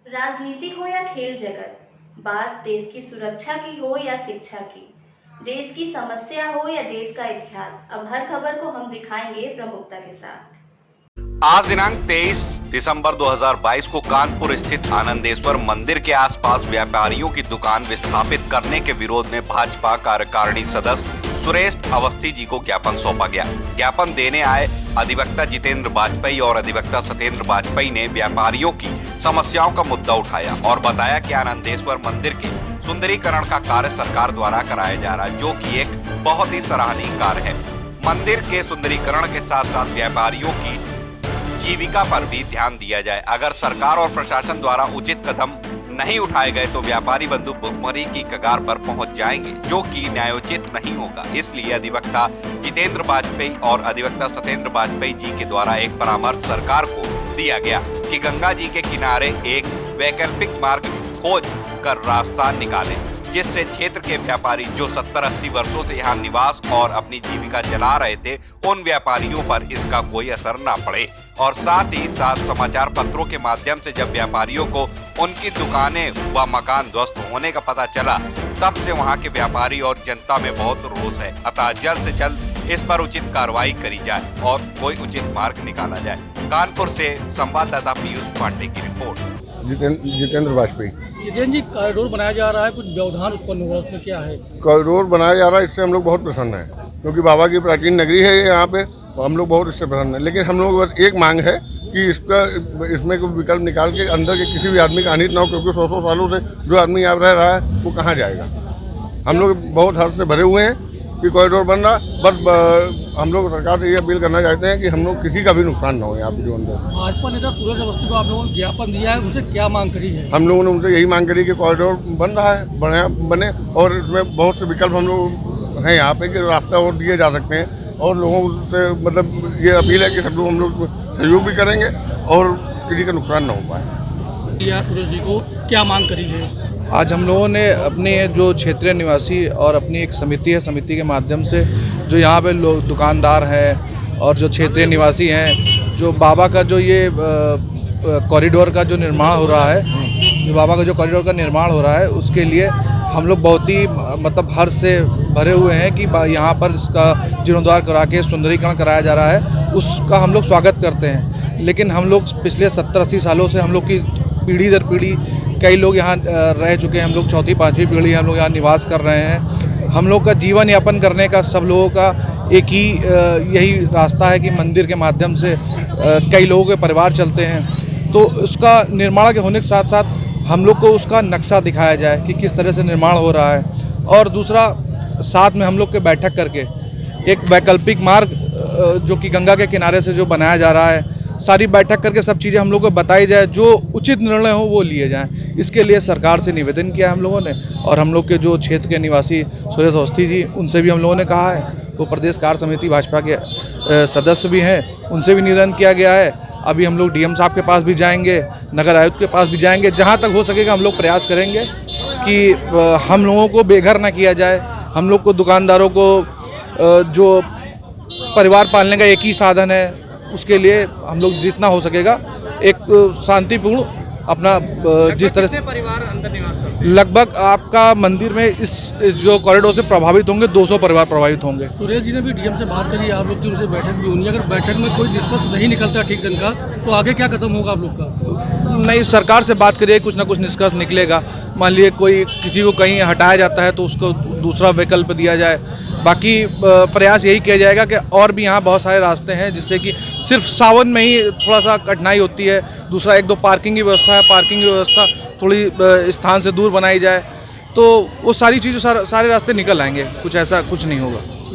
राजनीति हो या खेल जगत, बात देश की सुरक्षा की हो या शिक्षा की, देश की समस्या हो या देश का इतिहास, अब हर खबर को हम दिखाएंगे प्रमुखता के साथ। आज दिनांक 23 दिसंबर 2022 को कानपुर स्थित आनंदेश्वर मंदिर के आसपास व्यापारियों की दुकान विस्थापित करने के विरोध में भाजपा कार्यकारिणी सदस्य सुरेश अवस्थी जी को ज्ञापन सौंपा गया। ज्ञापन देने आए अधिवक्ता जितेंद्र वाजपेयी और अधिवक्ता सत्येंद्र वाजपेयी ने व्यापारियों की समस्याओं का मुद्दा उठाया और बताया कि आनंदेश्वर मंदिर के सुंदरीकरण का कार्य सरकार द्वारा कराया जा रहा है, जो कि एक बहुत ही सराहनीय कार्य है। मंदिर के सुंदरीकरण के साथ साथ व्यापारियों की जीविका पर भी ध्यान दिया जाए। अगर सरकार और प्रशासन द्वारा उचित कदम नहीं उठाए गए तो व्यापारी बंधु भुखमरी की कगार पर पहुंच जाएंगे, जो कि न्यायोचित नहीं होगा। इसलिए अधिवक्ता जितेंद्र वाजपेयी और अधिवक्ता सत्येंद्र वाजपेयी जी के द्वारा एक परामर्श सरकार को दिया गया कि गंगा जी के किनारे एक वैकल्पिक मार्ग खोज कर रास्ता निकालें, जिससे क्षेत्र के व्यापारी जो 70-80 वर्षों से यहाँ निवास और अपनी जीविका चला रहे थे, उन व्यापारियों पर इसका कोई असर ना पड़े। और साथ ही साथ समाचार पत्रों के माध्यम से जब व्यापारियों को उनकी दुकानें व मकान ध्वस्त होने का पता चला, तब से वहाँ के व्यापारी और जनता में बहुत रोष है। अतः जल्द से जल्द इस पर उचित कार्रवाई करी जाए और कोई उचित मार्ग निकाला जाए। कानपुर से संवाददाता पीयूष पांडे की रिपोर्ट। जितेंद्र वाजपेयी। जितेंद्र जी, कॉरिडोर बनाया जा रहा है, कुछ व्यवधान उत्पन्न हुआ, उसमें क्या है? कॉरिडोर बनाया जा रहा है, इससे हम लोग बहुत प्रसन्न हैं, क्योंकि बाबा की प्राचीन नगरी है यहाँ पे, तो हम लोग बहुत इससे प्रसन्न हैं। लेकिन हम लोग बस एक मांग है कि इसमें कोई विकल्प निकाल के अंदर के किसी भी आदमी का हानि ना हो, क्योंकि 100 सालों से जो आदमी यहाँ रह रहा है वो कहाँ जाएगा। हम लोग बहुत हर्ष से भरे हुए हैं कि कॉरिडोर बन रहा, बस हम लोग सरकार से ये अपील करना चाहते हैं कि हम लोग किसी का भी नुकसान ना हो यहाँ पे जो अंदर। भाजपा नेता सुरेश अवस्थी को आप लोगों ने ज्ञापन दिया है, उनसे क्या मांग करी है? हम लोगों ने उनसे यही मांग करी कि कॉरिडोर बन रहा है, बने, और इसमें बहुत से विकल्प हम लोग हैं यहाँ पे कि रास्ता और दिए जा सकते हैं, और लोगों से मतलब ये अपील है कि सब लोग हम लोग सहयोग भी करेंगे और किसी का नुकसान ना हो पाए। सुरेश जी को क्या मांग करी है? आज हम लोगों ने अपने जो क्षेत्रीय निवासी और अपनी एक समिति है, समिति के माध्यम से जो यहाँ पे लोग दुकानदार हैं और जो क्षेत्रीय निवासी हैं, जो बाबा का जो ये कॉरिडोर का जो निर्माण हो रहा है, जो बाबा का जो कॉरिडोर का निर्माण हो रहा है, उसके लिए हम लोग बहुत ही मतलब हर्ष से भरे हुए हैं कि यहाँ पर इसका जीर्णोद्धार करा के सुंदरीकरण कराया जा रहा है, उसका हम लोग स्वागत करते हैं। लेकिन हम लोग पिछले 70-80 सालों से हम लोग की पीढ़ी दर पीढ़ी कई लोग यहाँ रह चुके हैं, हम लोग 4वीं-5वीं पीढ़ी हम लोग यहाँ निवास कर रहे हैं। हम लोग का जीवन यापन करने का सब लोगों का एक ही यही रास्ता है कि मंदिर के माध्यम से कई लोगों के परिवार चलते हैं, तो उसका निर्माण के होने के साथ साथ हम लोग को उसका नक्शा दिखाया जाए कि किस तरह से निर्माण हो रहा है। और दूसरा, साथ में हम लोग के बैठक करके एक वैकल्पिक मार्ग जो कि गंगा के किनारे से जो बनाया जा रहा है, सारी बैठक करके सब चीज़ें हम लोग को बताई जाए, जो उचित निर्णय हो वो लिए जाएं। इसके लिए सरकार से निवेदन किया हम लोगों ने, और हम लोग के जो क्षेत्र के निवासी सुरेश अवस्थी जी, उनसे भी हम लोगों ने कहा है, वो प्रदेश कार्य समिति भाजपा के सदस्य भी हैं, उनसे भी निवेदन किया गया है। अभी हम लोग डीएम साहब के पास भी जाएंगे, नगर आयुक्त के पास भी जाएंगे, जहाँ तक हो सकेगा हम लोग प्रयास करेंगे कि हम लोगों को बेघर ना किया जाए। हम लोग को दुकानदारों को जो परिवार पालने का एक ही साधन है, उसके लिए हम लोग जितना हो सकेगा एक शांतिपूर्ण अपना जिस तरह से परिवार अंदर निवास करते हैं। लगभग आपका मंदिर में इस जो कॉरिडोर से प्रभावित होंगे 200 परिवार प्रभावित होंगे। सुरेश जी ने भी डीएम से बात करी, आप लोग की उनसे बैठक भी होनी है। अगर बैठक में कोई निष्कर्ष नहीं निकलता ठीक ढंग का, तो आगे क्या कदम होगा आप लोग का? नहीं, सरकार से बात करिए, कुछ ना कुछ निष्कर्ष निकलेगा। मान लीजिए कोई किसी को कहीं हटाया जाता है तो उसको दूसरा विकल्प दिया जाए। बाकी प्रयास यही किया जाएगा कि और भी यहाँ बहुत सारे रास्ते हैं, जिससे कि सिर्फ सावन में ही थोड़ा सा कठिनाई होती है। दूसरा, 1-2 पार्किंग की व्यवस्था है, पार्किंग की व्यवस्था थोड़ी स्थान से दूर बनाई जाए, तो वो सारी चीज़ें सारे रास्ते निकल आएंगे। कुछ ऐसा कुछ नहीं होगा।